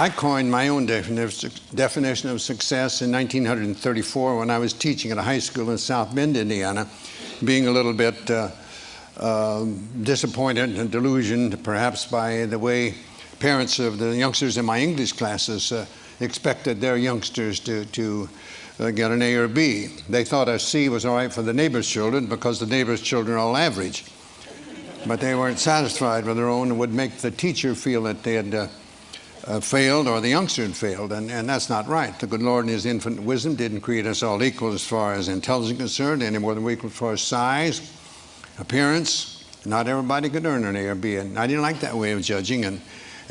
I coined my own definition of success in 1934 when I was teaching at a high school in South Bend, Indiana, being a little bit disappointed and delusioned perhaps by the way parents of the youngsters in my English classes expected their youngsters to get an A or B. They thought a C was all right for the neighbor's children because the neighbor's children are all average. But they weren't satisfied with their own and would make the teacher feel that they had failed or the youngster had failed, and that's not right. The good Lord in His infinite wisdom didn't create us all equal as far as intelligence is concerned, any more than we're equal as far as size, appearance. Not everybody could earn an A or B, and I didn't like that way of judging, and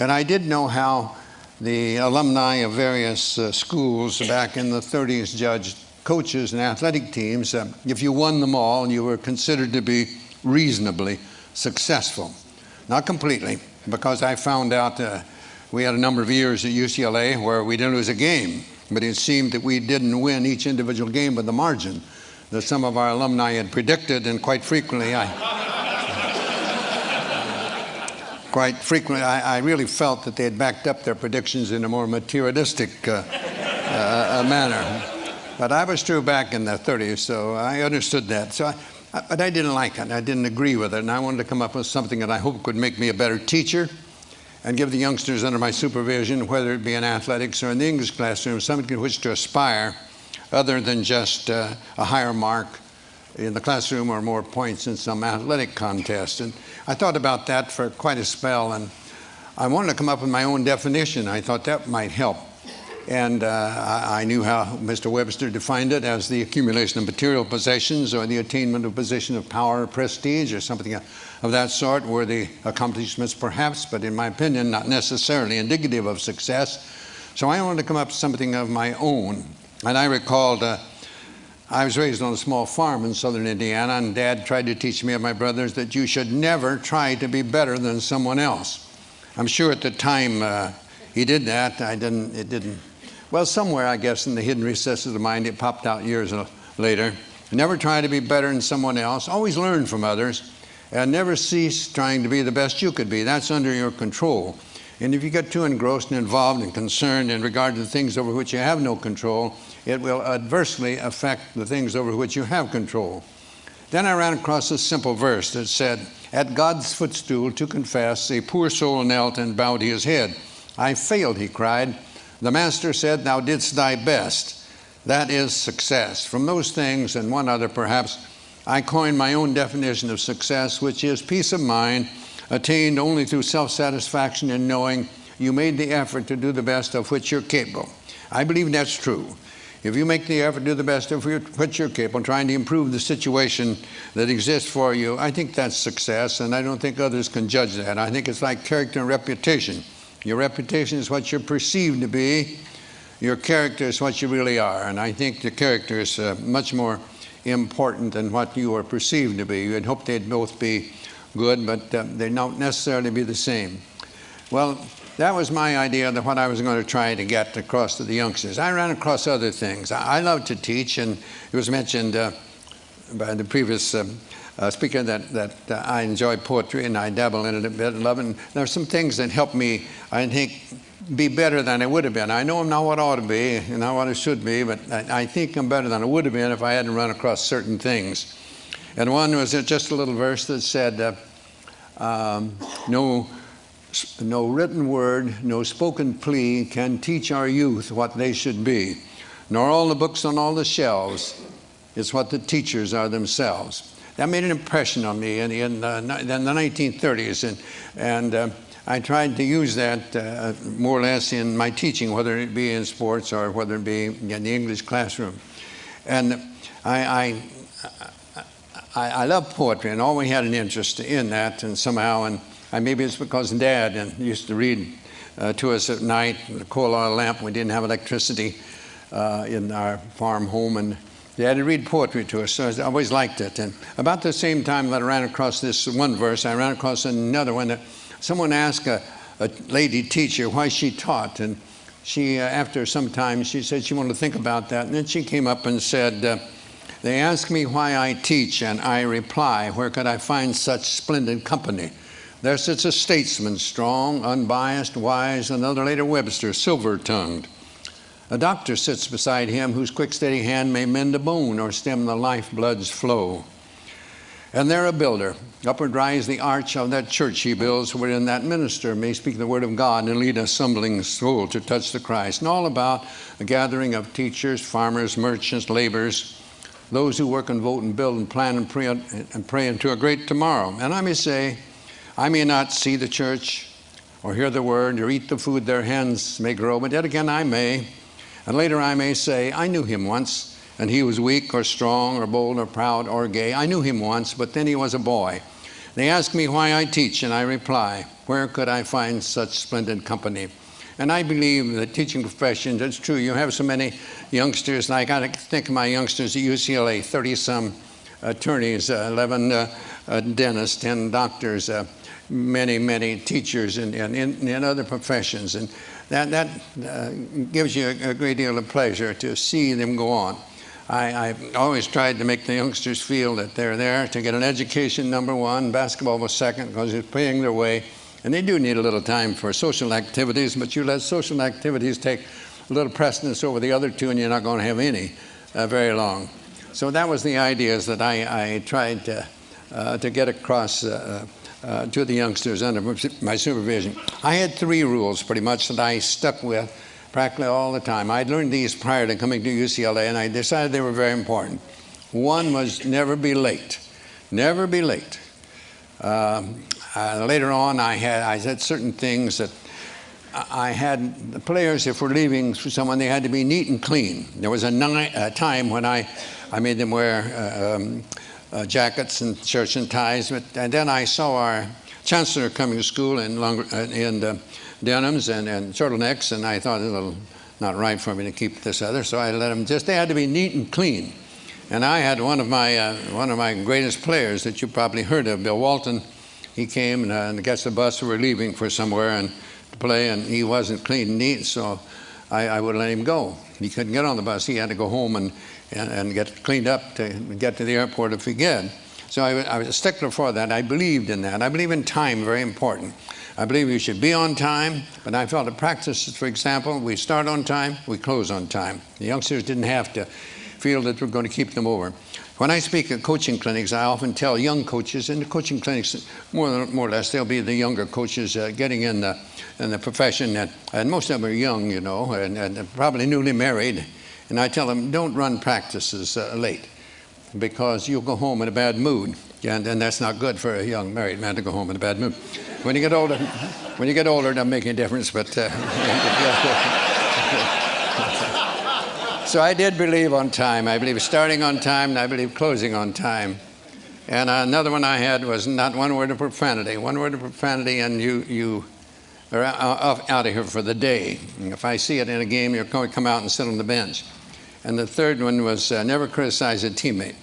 I did know how the alumni of various schools back in the 30s judged coaches and athletic teams. If you won them all, you were considered to be reasonably successful. Not completely, because I found out we had a number of years at UCLA where we didn't lose a game, but it seemed that we didn't win each individual game by the margin that some of our alumni had predicted, and quite frequently I really felt that they had backed up their predictions in a more materialistic manner. But I was true back in the 30s, so I understood that. But I didn't like it. I didn't agree with it, and I wanted to come up with something that I hope could make me a better teacher and give the youngsters under my supervision, whether it be in athletics or in the English classroom, something to which to aspire other than just a higher mark in the classroom or more points in some athletic contest. And I thought about that for quite a spell, and I wanted to come up with my own definition. I thought that might help. And I knew how Mr. Webster defined it as the accumulation of material possessions or the attainment of a position of power or prestige or something of that sort, worthy accomplishments perhaps, but in my opinion, not necessarily indicative of success. So I wanted to come up with something of my own. And I recalled I was raised on a small farm in southern Indiana, and Dad tried to teach me and my brothers that you should never try to be better than someone else. I'm sure at the time he did that. Well, somewhere, I guess, in the hidden recesses of the mind, it popped out years later. Never try to be better than someone else. Always learn from others, and never cease trying to be the best you could be. That's under your control. And if you get too engrossed and involved and concerned in regard to the things over which you have no control, it will adversely affect the things over which you have control. Then I ran across a simple verse that said, "At God's footstool to confess, a poor soul knelt and bowed his head. I failed," he cried. "The Master said, thou didst thy best." That is success. From those things and one other perhaps, I coined my own definition of success, which is peace of mind attained only through self-satisfaction in knowing you made the effort to do the best of which you're capable. I believe that's true. If you make the effort to do the best of which you're capable, trying to improve the situation that exists for you, I think that's success, and I don't think others can judge that. I think it's like character and reputation. Your reputation is what you're perceived to be. Your character is what you really are. And I think the character is much more important than what you are perceived to be. You'd hope they'd both be good, but they don't necessarily be the same. Well, that was my idea of what I was going to try to get across to the youngsters. I ran across other things. I love to teach, and it was mentioned by the previous speaker that I enjoy poetry, and I dabble in it a bit and love it. And there are some things that help me, I think, be better than I would have been. I know I'm not what I ought to be and not what I should be, but I think I'm better than I would have been if I hadn't run across certain things. And one was just a little verse that said, no written word, no spoken plea can teach our youth what they should be, nor all the books on all the shelves. It's what the teachers are themselves. That made an impression on me in the 1930s, and I tried to use that more or less in my teaching, whether it be in sports or whether it be in the English classroom. And I love poetry and always had an interest in that, and somehow, and maybe it's because Dad used to read to us at night with a coal oil lamp. We didn't have electricity in our farm home, and they had to read poetry to us, so I always liked it. And about the same time that I ran across this one verse, I ran across another one that someone asked a lady teacher why she taught, and she, after some time, she said she wanted to think about that, and then she came up and said, "They ask me why I teach, and I reply, where could I find such splendid company? There sits a statesman, strong, unbiased, wise, another later Webster, silver-tongued. A doctor sits beside him whose quick, steady hand may mend a bone or stem the lifeblood's flow. And there a builder, upward rise the arch of that church he builds, wherein that minister may speak the word of God and lead a stumbling soul to touch the Christ. And all about a gathering of teachers, farmers, merchants, laborers, those who work and vote and build and plan and pray into a great tomorrow. And I may say, I may not see the church or hear the word or eat the food their hands may grow, but yet again I may. And later I may say, I knew him once, and he was weak or strong or bold or proud or gay. I knew him once, but then he was a boy. They ask me why I teach, and I reply, where could I find such splendid company? And I believe the teaching profession, that's true. You have so many youngsters, and I got to think of my youngsters at UCLA, 30-some attorneys, 11 dentists, 10 doctors, many teachers in other professions. And that gives you a great deal of pleasure to see them go on. I always tried to make the youngsters feel that they're there to get an education, number one. Basketball was second because it's paying their way. And they do need a little time for social activities, but you let social activities take a little precedence over the other two, and you're not going to have any very long. So that was the ideas that I tried to get across to the youngsters under my supervision. I had 3 rules pretty much that I stuck with practically all the time. I'd learned these prior to coming to UCLA, and I decided they were very important. One was never be late. Never be late. Later on, I had certain things that I had the players, if we're leaving for someone, they had to be neat and clean. There was a time when I made them wear jackets and shirts and ties, and then I saw our chancellor coming to school in denims and turtlenecks, and I thought it was a little not right for me to keep this other, so I let them they had to be neat and clean. And I had one of my greatest players that you probably heard of, Bill Walton. He came and gets the bus. We were leaving for somewhere and to play, and he wasn't clean and neat, so I would let him go. He couldn't get on the bus. He had to go home and get cleaned up to get to the airport if he could. So I was a stickler for that. I believed in that. I believe in time, very important. I believe you should be on time, but I felt the practice, for example, we start on time, we close on time. The youngsters didn't have to feel that we're going to keep them over. When I speak at coaching clinics, I often tell young coaches, in the coaching clinics, more or less, they'll be the younger coaches getting in the profession, and most of them are young, you know, and probably newly married. And I tell them, don't run practices late, because you'll go home in a bad mood, and that's not good for a young married man to go home in a bad mood. When you get older, it doesn't make any difference. But so I did believe on time. I believe starting on time, and I believe closing on time. And another one I had was not one word of profanity. One word of profanity, and you are out of here for the day. And if I see it in a game, you're going to come out and sit on the bench. And the third one was never criticize a teammate.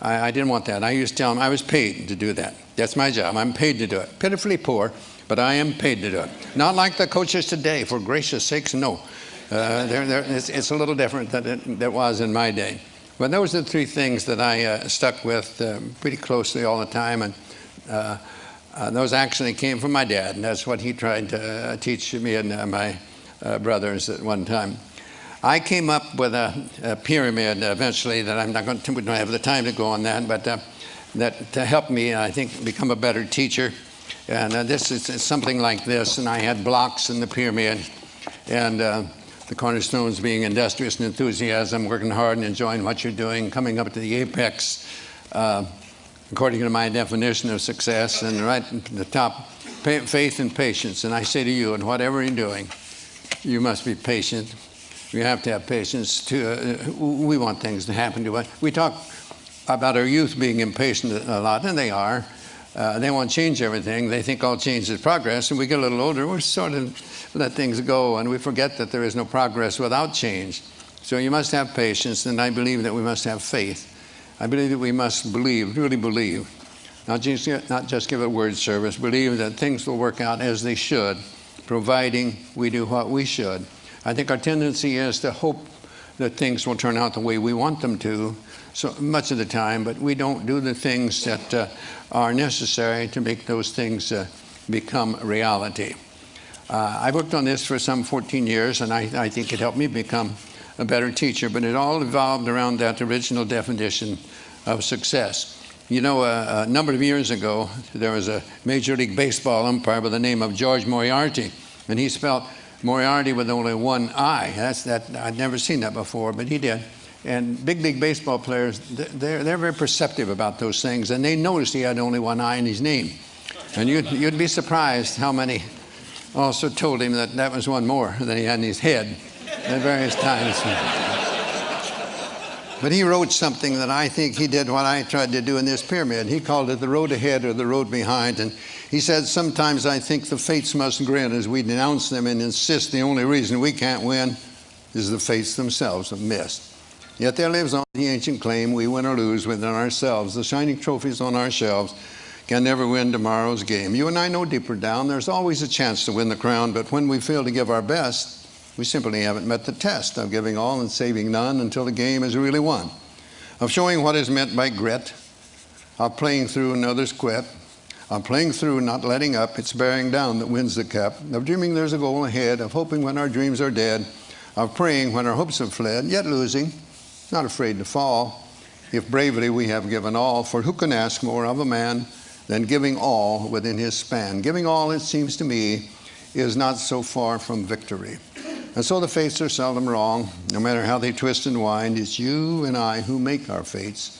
I didn't want that. I used to tell them I was paid to do that. That's my job. I'm paid to do it. Pitifully poor, but I am paid to do it. Not like the coaches today, for gracious sakes, no. It's a little different than it was in my day. But those are the 3 things that I stuck with pretty closely all the time. And those actually came from my dad, and that's what he tried to teach me and my brothers at one time. I came up with a pyramid eventually that we don't have the time to go on that, but that to help me, I think, become a better teacher. And this is something like this, and I had blocks in the pyramid, and the cornerstones being industrious and enthusiasm, working hard and enjoying what you're doing, coming up to the apex, according to my definition of success, and right at the top, faith and patience. And I say to you, in whatever you're doing, you must be patient. You have to have patience. We want things to happen to us. We talk about our youth being impatient a lot, and they are. They want to change everything. They think all change is progress. And we get a little older, we sort of let things go, and we forget that there is no progress without change. So you must have patience, and I believe that we must have faith. I believe that we must believe, really believe, not just give a word service, believe that things will work out as they should, providing we do what we should. I think our tendency is to hope that things will turn out the way we want them to so much of the time, but we don't do the things that are necessary to make those things become reality. I worked on this for some 14 years, and I think it helped me become a better teacher, but it all evolved around that original definition of success. You know, a number of years ago, there was a Major League Baseball umpire by the name of George Moriarty, and he spelled Moriarty with only one I. I'd never seen that before, but he did. And big league baseball players, they're very perceptive about those things, and they noticed he had only one I in his name. And you'd be surprised how many also told him that that was one more than he had in his head at various times. But he wrote something that I think he did what I tried to do in this pyramid. He called it the road ahead or the road behind. And he said, sometimes I think the fates must grin as we denounce them and insist the only reason we can't win is the fates themselves have missed. Yet there lives on the ancient claim, we win or lose within ourselves. The shining trophies on our shelves can never win tomorrow's game. You and I know deeper down there's always a chance to win the crown, but when we fail to give our best, we simply haven't met the test of giving all and saving none until the game is really won, of showing what is meant by grit, of playing through and others quit, of playing through not letting up, it's bearing down that wins the cup, of dreaming there's a goal ahead, of hoping when our dreams are dead, of praying when our hopes have fled, yet losing, not afraid to fall, if bravely we have given all, for who can ask more of a man than giving all within his span? Giving all, it seems to me, is not so far from victory. And so the fates are seldom wrong. No matter how they twist and wind, it's you and I who make our fates.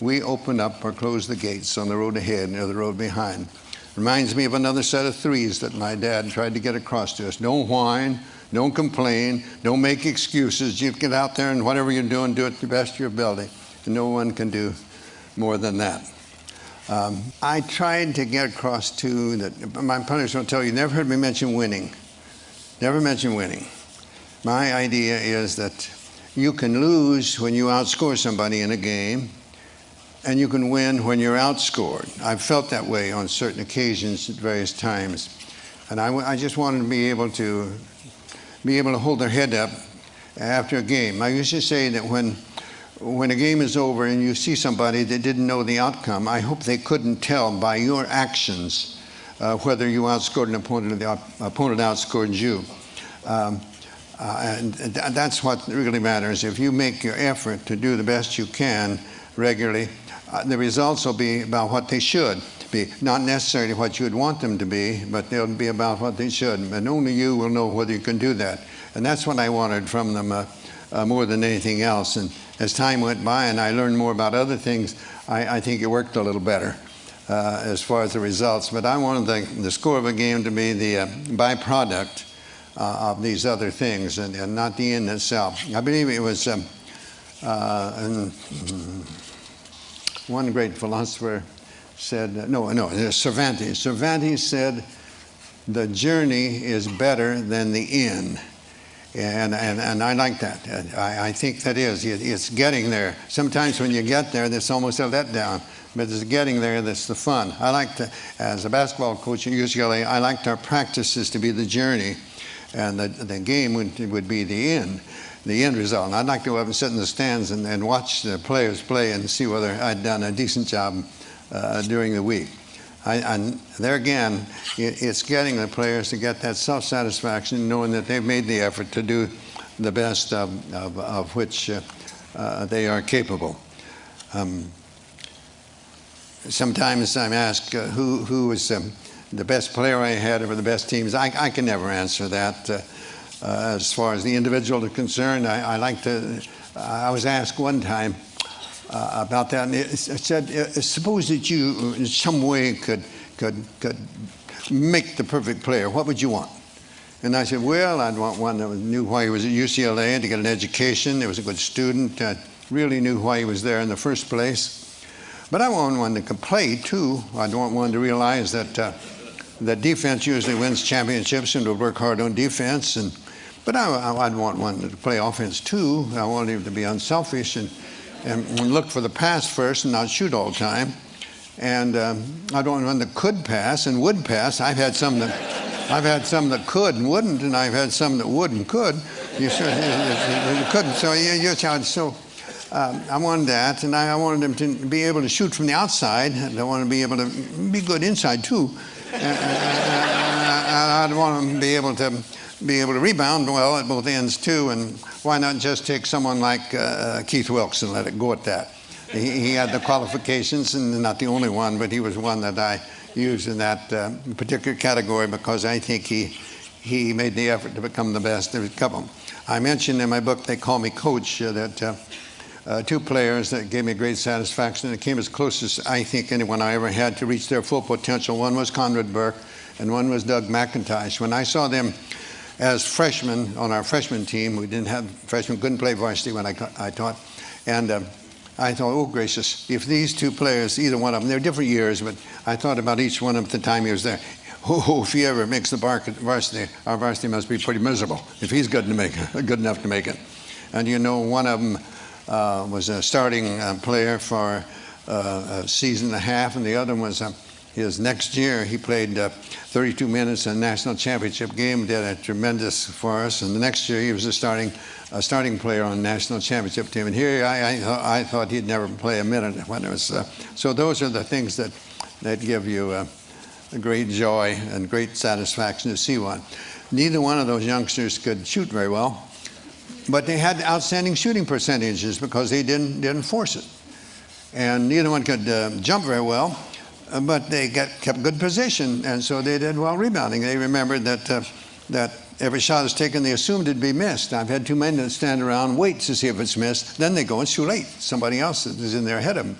We open up or close the gates on the road ahead or the road behind. Reminds me of another set of threes that my dad tried to get across to us. Don't whine, don't complain, don't make excuses. You get out there and whatever you're doing, do it to the best of your ability. And no one can do more than that. I tried to get across to that. My punish will tell you, never heard me mention winning. Never mention winning. My idea is that you can lose when you outscore somebody in a game, and you can win when you're outscored. I've felt that way on certain occasions at various times. And I just wanted to be able to hold their head up after a game. I used to say that when a game is over and you see somebody that didn't know the outcome, I hope they couldn't tell by your actions whether you outscored an opponent or the opponent outscored you. And that's what really matters. If you make your effort to do the best you can regularly, the results will be about what they should be. Not necessarily what you would want them to be, but they'll be about what they should. And only you will know whether you can do that. And that's what I wanted from them more than anything else. And as time went by and I learned more about other things, I think it worked a little better as far as the results. But I wanted the score of a game to be the byproduct of these other things and not the end itself. I believe it was one great philosopher said, Cervantes. Cervantes said, the journey is better than the end. And I like that. I think that is. It's getting there. Sometimes when you get there, there's almost a letdown. But it's getting there that's the fun. I like to, as a basketball coach at UCLA, I liked our practices to be the journey. And the game would be the end result. And I'd like to go up and sit in the stands and watch the players play and see whether I'd done a decent job during the week. And there again, it's getting the players to get that self-satisfaction, knowing that they've made the effort to do the best of which they are capable. Sometimes I'm asked who was the best player I had over the best teams. I can never answer that. As far as the individual is concerned, I was asked one time about that, and it said, suppose that you in some way could make the perfect player, what would you want? And I said, well, I'd want one that knew why he was at UCLA, to get an education, he was a good student, really knew why he was there in the first place. But I want one that could play too. I'd want one to realize that defense usually wins championships and to work hard on defense. But I'd want one to play offense too. I want him to be unselfish and look for the pass first and not shoot all the time. And I'd want one that could pass and would pass. I've had some that could and wouldn't, and I've had some that would and could. You couldn't. So I wanted that, and I wanted him to be able to shoot from the outside. I wanted to be able to be good inside too. I'd want them to be able to rebound well at both ends too. And why not just take someone like Keith Wilkes and let it go at that? He had the qualifications, and not the only one, but he was one that I used in that particular category because I think he made the effort to become the best. There was a couple. I mentioned in my book, They Call Me Coach, that two players that gave me great satisfaction, and it came as close as I think anyone I ever had to reach their full potential. One was Conrad Burke, and one was Doug McIntosh. When I saw them as freshmen on our freshman team, we didn't have freshmen, couldn't play varsity when I taught, and I thought, oh gracious, if these two players, either one of them, they're different years, but I thought about each one of them at the time he was there. Oh, if he ever makes the varsity, our varsity must be pretty miserable if he's good enough to make it. And you know, one of them was a starting player for a season and a half, and the other one was his next year. He played 32 minutes in a national championship game, did a tremendous for us. And the next year he was a starting player on the national championship team. And here I thought he'd never play a minute when it was. So those are the things that give you a great joy and great satisfaction to see one. Neither one of those youngsters could shoot very well, but they had outstanding shooting percentages because they didn't force it. And neither one could jump very well, but they kept good position, and so they did well rebounding. They remembered that every shot is taken, they assumed it'd be missed. I've had too many that stand around and wait to see if it's missed. Then they go, it's too late. Somebody else is in there ahead of them.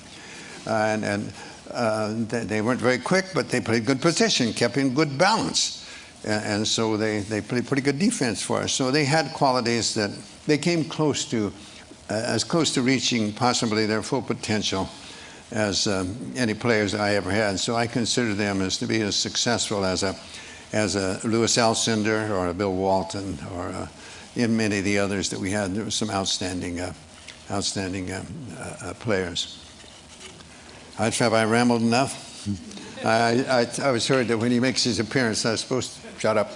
They weren't very quick, but they played good position, kept in good balance. And so they played pretty good defense for us. So they had qualities that they came close to, as close to reaching possibly their full potential as any players I ever had. So I consider them as to be as successful as a Louis Alcindor or a Bill Walton or in many of the others that we had. There were some outstanding players. Have I rambled enough? I was heard that when he makes his appearance, I was supposed to shut up.